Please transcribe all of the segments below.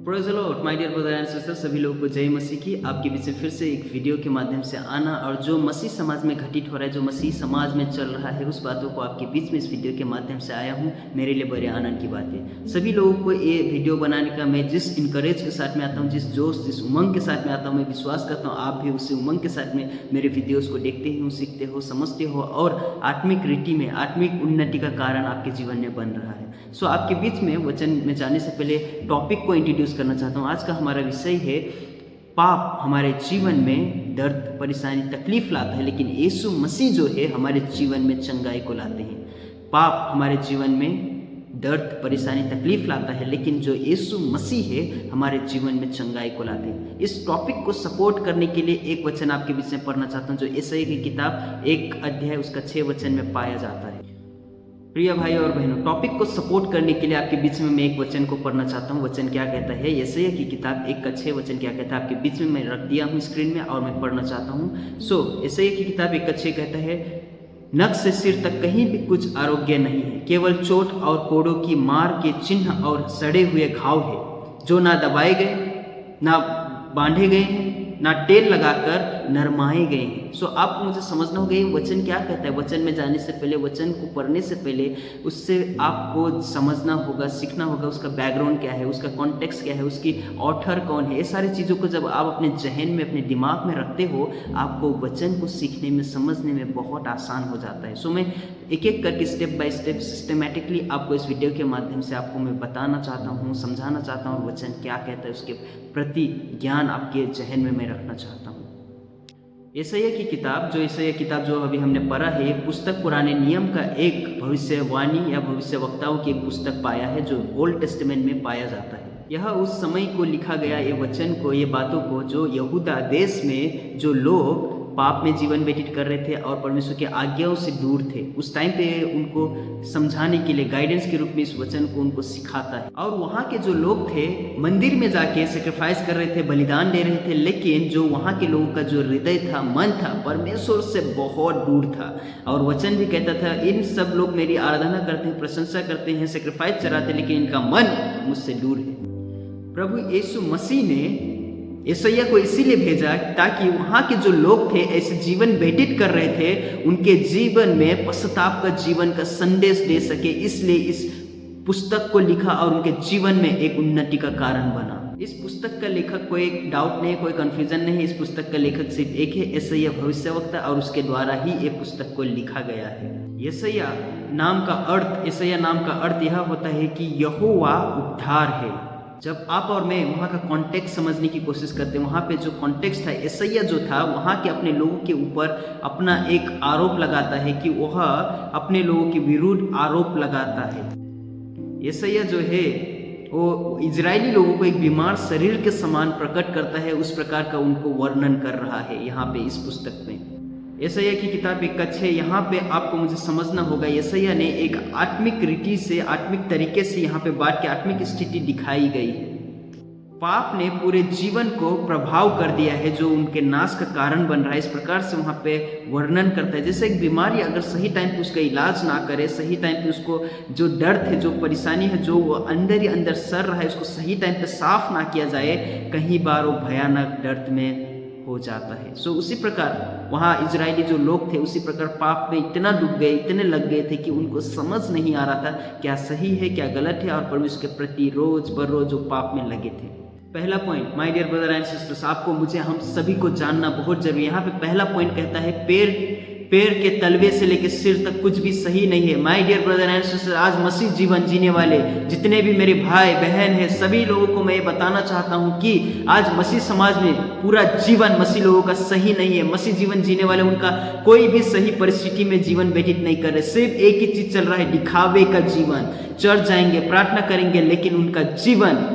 Praise the Lord my dear brother and sister, सभी लोगों को जय मसीह की। आपके बीच में फिर से एक वीडियो के माध्यम से आना और जो मसीह समाज में घटित हो रहा है, जो मसीह समाज में चल रहा है, उस बातों को आपके बीच में इस वीडियो के माध्यम से आया हूँ। मेरे लिए बड़े आनंद की बात है। सभी लोगों को ये वीडियो बनाने का मैं जिस इनकरेज के साथ में आता हूँ, जिस जोश, जिस उमंग के साथ में आता हूँ, मैं विश्वास करता हूँ आप भी उसी उमंग के साथ में मेरे वीडियोज़ को देखते हो, सीखते हो, समझते हो और आत्मिक रीति में, आत्मिक उन्नति का कारण आपके जीवन में बन रहा है। सो आपके बीच में वचन में जाने से पहले टॉपिक को इंट्रोड्यूस करना चाहता हूँ। आज का हमारा विषय है पाप हमारे जीवन में दर्द, परेशानी, तकलीफ लाता है, लेकिन यीशु मसीह जो है हमारे जीवन में चंगाई को लाते हैं। पाप हमारे जीवन में दर्द, परेशानी, तकलीफ लाता है, लेकिन जो यीशु मसीह है हमारे जीवन में चंगाई को लाते हैं। इस टॉपिक को सपोर्ट करने के लिए एक वचन आपके बीच में पढ़ना चाहता हूँ, जो यशायाह की किताब 1 अध्याय उसका 6 वचन में पाया जाता है। प्रिय भाई और बहनों, टॉपिक को सपोर्ट करने के लिए आपके बीच में मैं एक वचन को पढ़ना चाहता हूँ। वचन क्या कहता है? यशायाह की किताब 1 का 6 वचन क्या कहता है? आपके बीच में मैं रख दिया हूँ स्क्रीन में और मैं पढ़ना चाहता हूँ। यशायाह की किताब 1 का 6 कहता है, नख से सिर तक कहीं भी कुछ आरोग्य नहीं है, केवल चोट और कोड़ों की मार के चिन्ह और सड़े हुए घाव है, जो ना दबाए गए, ना बांधे गए हैं, ना तेल लगाकर नरमाए गए हैं। आपको मुझे समझना होगा ये वचन क्या कहता है। वचन में जाने से पहले, वचन को पढ़ने से पहले उससे आपको समझना होगा, सीखना होगा उसका बैकग्राउंड क्या है, उसका कॉन्टेक्स्ट क्या है, उसकी ऑथर कौन है। ये सारी चीज़ों को जब आप अपने जहन में, अपने दिमाग में रखते हो, आपको वचन को सीखने में, समझने में बहुत आसान हो जाता है। मैं एक एक करके स्टेप बाय स्टेप सिस्टमेटिकली आपको इस वीडियो के माध्यम से आपको मैं बताना चाहता हूँ, समझाना चाहता हूँ वचन क्या कहता है, उसके प्रति ज्ञान आपके जहन में मैं रखना चाहता हूँ। यशायाह की किताब जो अभी हमने पढ़ा है, ये पुस्तक पुराने नियम का एक भविष्यवाणी या भविष्यवक्ताओं की एक पुस्तक पाया है, जो ओल्ड टेस्टामेंट में पाया जाता है। यह उस समय को लिखा गया, ये वचन को, ये बातों को, जो यहूदा देश में जो लोग पाप में जीवन व्यतीत कर रहे थे और परमेश्वर की आज्ञाओं से दूर थे, उस टाइम पे उनको समझाने के लिए गाइडेंस के रूप में इस वचन को उनको सिखाता है। और वहाँ के जो लोग थे मंदिर में जाके सेक्रीफाइस कर रहे थे, बलिदान दे रहे थे, लेकिन जो वहाँ के लोगों का जो हृदय था, मन था, परमेश्वर से बहुत दूर था। और वचन भी कहता था, इन सब लोग मेरी आराधना करते हैं, प्रशंसा करते हैं, सेक्रीफाइस चढ़ाते हैं, लेकिन इनका मन मुझसे दूर है। प्रभु यीशु मसीह ने यशायाह को इसीलिए भेजा ताकि वहाँ के जो लोग थे, ऐसे जीवन व्यतीत कर रहे थे, उनके जीवन में पश्चाताप का जीवन का संदेश दे सके। इसलिए इस पुस्तक को लिखा और उनके जीवन में एक उन्नति का कारण बना। इस पुस्तक का लेखक, कोई डाउट नहीं, कोई कंफ्यूजन नहीं, इस पुस्तक का लेखक सिर्फ एक है, यशायाह भविष्यवक्ता, और उसके द्वारा ही ये पुस्तक को लिखा गया है। यशायाह नाम का अर्थ यह होता है कि यहोवा उद्धार है। जब आप और मैं वहाँ का कॉन्टेक्स्ट समझने की कोशिश करते हैं, वहाँ पे जो कॉन्टेक्स्ट था, यशायाह जो था वहाँ के अपने लोगों के ऊपर अपना एक आरोप लगाता है कि वह अपने लोगों के विरुद्ध आरोप लगाता है। यशायाह जो है वो इजरायली लोगों को एक बीमार शरीर के समान प्रकट करता है, उस प्रकार का उनको वर्णन कर रहा है यहाँ पे इस पुस्तक में। यशायाह की किताब 1 का 6, यहाँ पे आपको मुझे समझना होगा, यशायाह ने एक आत्मिक रीति से, आत्मिक तरीके से यहाँ पे बात की आत्मिक स्थिति दिखाई गई है। पाप ने पूरे जीवन को प्रभाव कर दिया है, जो उनके नाश का कारण बन रहा है। इस प्रकार से वहाँ पे वर्णन करता है, जैसे एक बीमारी अगर सही टाइम पे उसका इलाज ना करे, सही टाइम पे उसको जो दर्द है, जो परेशानी है, जो वो अंदर ही अंदर सर रहा है, उसको सही टाइम पे साफ ना किया जाए, कहीं बार वो भयानक दर्द में हो जाता है। उसी प्रकार वहाँ इजरायली जो लोग थे, उसी प्रकार पाप में इतना डूब गए, इतने लग गए थे कि उनको समझ नहीं आ रहा था क्या सही है, क्या गलत है, और परमेश्वर के प्रति रोज बरोज वो पाप में लगे थे। पहला point, my dear brother and sisters, आपको, मुझे, हम सभी को जानना बहुत जरूरी है। यहाँ पे पहला पॉइंट कहता है, पैर के तलवे से लेकर सिर तक कुछ भी सही नहीं है। My dear brother and sister, आज मसीह जीवन जीने वाले जितने भी मेरे भाई बहन हैं, सभी लोगों को मैं ये बताना चाहता हूँ कि आज मसीह समाज में पूरा जीवन मसीह लोगों का सही नहीं है। मसीह जीवन जीने वाले, उनका कोई भी सही परिस्थिति में जीवन व्यतीत नहीं कर रहे। सिर्फ एक ही चीज चल रहा है, दिखावे का जीवन। चर्च जाएंगे, प्रार्थना करेंगे, लेकिन उनका जीवन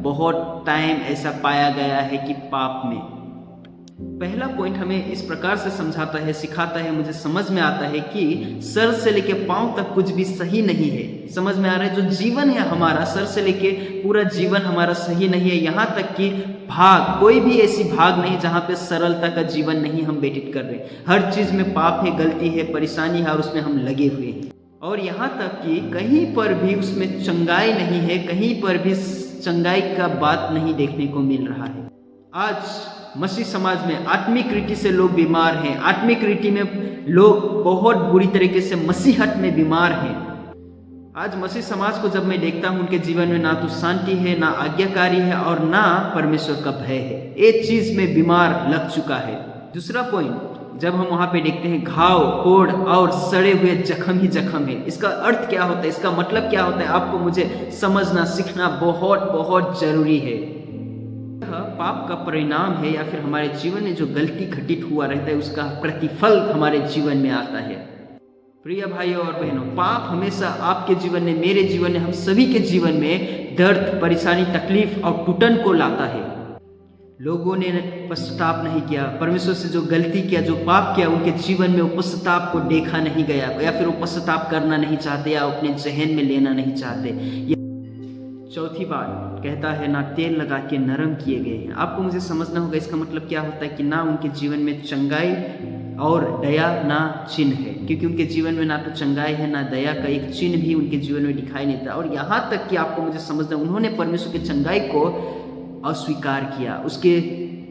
बहुत टाइम ऐसा पाया गया है कि पाप में। पहला पॉइंट हमें इस प्रकार से समझाता है, सिखाता है, मुझे समझ में आता है कि सर से लेके पांव तक कुछ भी सही नहीं है। समझ में आ रहा है, जो जीवन है हमारा, सर से लेके पूरा जीवन हमारा सही नहीं है। यहाँ तक कि भाग, कोई भी ऐसी भाग नहीं जहाँ पे सरलता का जीवन नहीं हम व्यतीत कर रहे। हर चीज में पाप है, गलती है, परेशानी है, और उसमें हम लगे हुए हैं। और यहाँ तक कि कहीं पर भी उसमें चंगाई नहीं है, कहीं पर भी चंगाई का बात नहीं देखने को मिल रहा है। आज मसीह समाज में आत्मिक रीति से लोग बीमार हैं। आत्मिक रीति में लोग बहुत बुरी तरीके से मसीहत में बीमार हैं। आज मसीह समाज को जब मैं देखता हूं, उनके जीवन में ना तो शांति है, ना आज्ञाकारी है और ना परमेश्वर का भय है। एक चीज में बीमार लग चुका है। दूसरा पॉइंट, जब हम वहां पे देखते हैं घाव, कोड़ और सड़े हुए जख्म ही जख्म है। इसका अर्थ क्या होता है, इसका मतलब क्या होता है, आपको मुझे समझना सीखना बहुत बहुत जरूरी है। पाप का परिणाम है या फिर हमारे जीवन में जो गलती घटित हुआ रहता है उसका प्रतिफल हमारे जीवन में आता है। प्रिय भाइयों और बहनों, पाप हमेशा आपके जीवन में, मेरे जीवन में, हम सभी के जीवन में दर्द, परेशानी, तकलीफ और टूटन को लाता है। लोगों ने पश्चाताप नहीं किया, परमेश्वर से जो गलती किया, जो पाप किया, उनके जीवन में वो पश्चाताप को देखा नहीं गया या फिर वो पश्चाताप करना नहीं चाहते या अपने जहन में लेना नहीं चाहते। चौथी बात कहता है ना तेल लगा के नरम किए गए हैं। आपको मुझे समझना होगा इसका मतलब क्या होता है कि ना उनके जीवन में चंगाई और दया ना चिन्ह है, क्योंकि उनके जीवन में ना तो चंगाई है ना दया का एक चिन्ह भी उनके जीवन में दिखाई नहीं देता। और यहाँ तक कि आपको मुझे समझना, उन्होंने परमेश्वर की चंगाई को अस्वीकार किया, उसके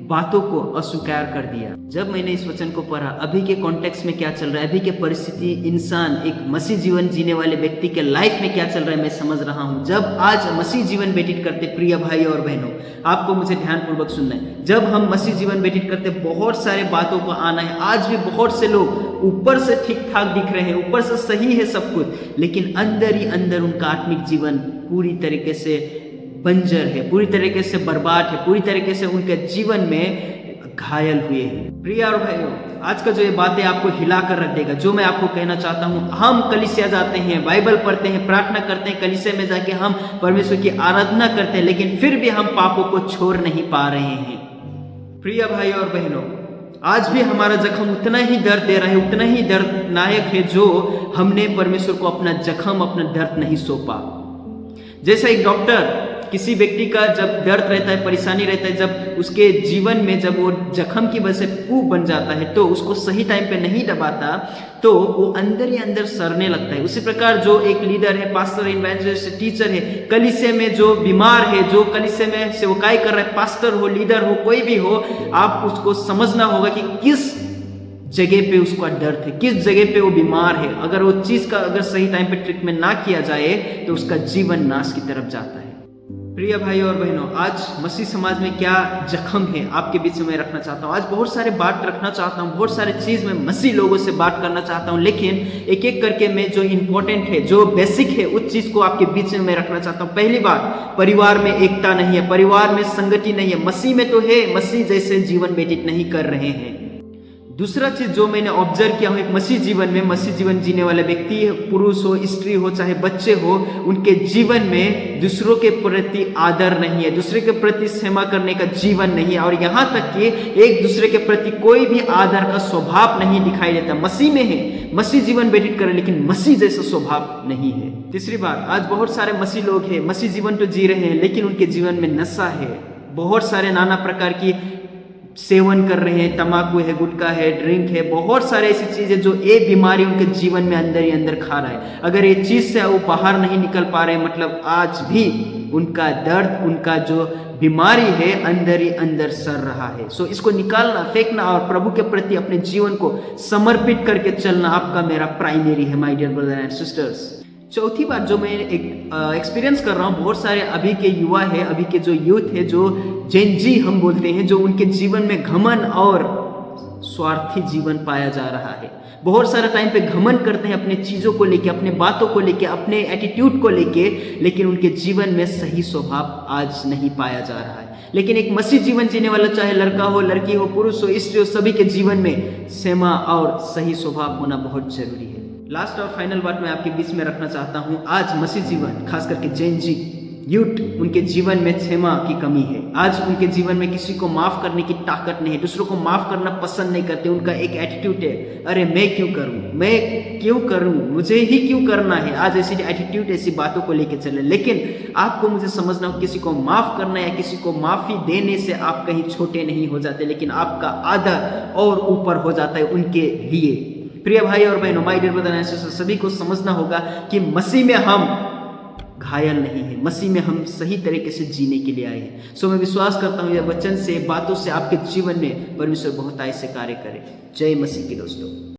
बातों को अस्वीकार कर दिया। जब मैंने इस वचन को पढ़ा, अभी के कॉन्टेक्स्ट में क्या चल रहा है, अभी के परिस्थिति, इंसान, एक मसीह जीवन जीने वाले व्यक्ति के लाइफ में क्या चल रहा है, मैं समझ रहा हूँ। जब आज मसीह जीवन व्यतीत करते, प्रिय भाई और बहनों, आपको मुझे ध्यानपूर्वक सुनना है, जब हम मसीह जीवन व्यतीत करते, बहुत सारे बातों को आना है। आज भी बहुत से लोग ऊपर से ठीक ठाक दिख रहे हैं, ऊपर से सही है सब कुछ, लेकिन अंदर ही अंदर उनका आत्मिक जीवन पूरी तरीके से बंजर है, पूरी तरीके से बर्बाद है, पूरी तरीके से उनके जीवन में घायल हुए हैं। प्रिय और भाइयों, आज का जो ये बातें आपको हिला कर रख देगा, जो मैं आपको कहना चाहता हूँ, हम कलीसिया जाते हैं, बाइबल पढ़ते हैं, प्रार्थना करते हैं, कलीसिया में जाके हम परमेश्वर की आराधना करते हैं, लेकिन फिर भी हम पापों को छोड़ नहीं पा रहे हैं। प्रिय भाइयों और बहनों, आज भी हमारा जख्म उतना ही दर्द दे रहा है, उतना ही दर्दनायक है, जो हमने परमेश्वर को अपना जख्म, अपना दर्द नहीं सौंपा। जैसा एक डॉक्टर किसी व्यक्ति का जब दर्द रहता है, परेशानी रहता है, जब उसके जीवन में जब वो जख्म की वजह से पूप बन जाता है, तो उसको सही टाइम पे नहीं दबाता, तो वो अंदर ही अंदर सड़ने लगता है। उसी प्रकार जो एक लीडर है, पास्टर, इवेंजलिस्ट, टीचर है, कलीसिया में जो बीमार है, जो कलीसिया में सेवकाई कर रहा है, पास्टर हो, लीडर हो, कोई भी हो, आप उसको समझना होगा कि किस जगह पे उसका दर्द है, किस जगह पे वो बीमार है। अगर वो चीज का अगर सही टाइम पे ट्रीटमेंट ना किया जाए तो उसका जीवन नाश की तरफ जाता है। प्रिय भाइयों और बहनों, आज मसीह समाज में क्या जख्म है आपके बीच में मैं रखना चाहता हूँ। आज बहुत सारे बात रखना चाहता हूँ, बहुत सारे चीज में मसीह लोगों से बात करना चाहता हूँ, लेकिन एक एक करके मैं जो इम्पोर्टेंट है, जो बेसिक है, उस चीज को आपके बीच में मैं रखना चाहता हूँ। पहली बात, परिवार में एकता नहीं है, परिवार में संगति नहीं है। मसीह में तो है, मसीह जैसे जीवन व्यतीत नहीं कर रहे हैं। दूसरा चीज जो मैंने ऑब्जर्व किया हूँ, एक मसीह जीवन में, मसीह जीवन जीने वाले व्यक्ति, पुरुष हो, स्त्री हो, चाहे बच्चे हो, उनके जीवन में दूसरों के प्रति आदर नहीं है, दूसरे के प्रति सेवा करने का जीवन नहीं है, और यहाँ तक कि एक दूसरे के प्रति कोई भी आदर का स्वभाव नहीं दिखाई देता। मसीह में है, मसीह जीवन व्यतीत करे, लेकिन मसीह जैसा स्वभाव नहीं है। तीसरी बात, आज बहुत सारे मसीह लोग हैं, मसीह जीवन तो जी रहे हैं, लेकिन उनके जीवन में नशा है, बहुत सारे नाना प्रकार की सेवन कर रहे हैं, तंबाकू है, गुटखा है, ड्रिंक है, बहुत सारे ऐसी चीजें जो एक बीमारी उनके जीवन में अंदर ही अंदर खा रहा है। अगर ये चीज से वो बाहर नहीं निकल पा रहे, मतलब आज भी उनका दर्द, उनका जो बीमारी है अंदर ही अंदर सड़ रहा है। सो इसको निकालना, फेंकना और प्रभु के प्रति अपने जीवन को समर्पित करके चलना आपका मेरा प्राइमरी है, my dear brother and sisters. चौथी बात जो मैं एक एक्सपीरियंस कर रहा हूँ, बहुत सारे अभी के युवा है, अभी के जो यूथ है, जो जेन जी हम बोलते हैं, जो उनके जीवन में घमंड और स्वार्थी जीवन पाया जा रहा है। बहुत सारा टाइम पे घमंड करते हैं अपने चीज़ों को लेके, अपने बातों को लेके, अपने एटीट्यूड को लेके, लेकिन उनके जीवन में सही स्वभाव आज नहीं पाया जा रहा है। लेकिन एक मसीह जीवन जीने वाला, चाहे लड़का हो, लड़की हो, पुरुष हो, स्त्री हो, सभी के जीवन में सेवा और सही स्वभाव होना बहुत जरूरी है। लास्ट और फाइनल बात मैं आपके बीच में रखना चाहता हूँ, आज मसीह जीवन, खास करके जेन जी यूथ, उनके जीवन में क्षमा की कमी है। आज उनके जीवन में किसी को माफ करने की ताकत नहीं है, दूसरों को माफ करना पसंद नहीं करते। उनका एक एटीट्यूड है, अरे मैं क्यों करूं, मैं क्यों करूं, मुझे ही क्यों करना है। आज ऐसी एटीट्यूड, ऐसी बातों को लेकर चले। लेकिन आपको मुझे समझना हो, किसी को माफ करना या किसी को माफी देने से आप कहीं छोटे नहीं हो जाते, लेकिन आपका आदर और ऊपर हो जाता है उनके लिए। प्रिय भाई और बहनों, my dear brother and sister, सभी को समझना होगा कि मसीह में हम घायल नहीं है। मसीह में हम सही तरीके से जीने के लिए आए हैं। सो मैं विश्वास करता हूँ यह वचन से, बातों से आपके जीवन में परमेश्वर बहुतायत से कार्य करे। जय मसीह की दोस्तों।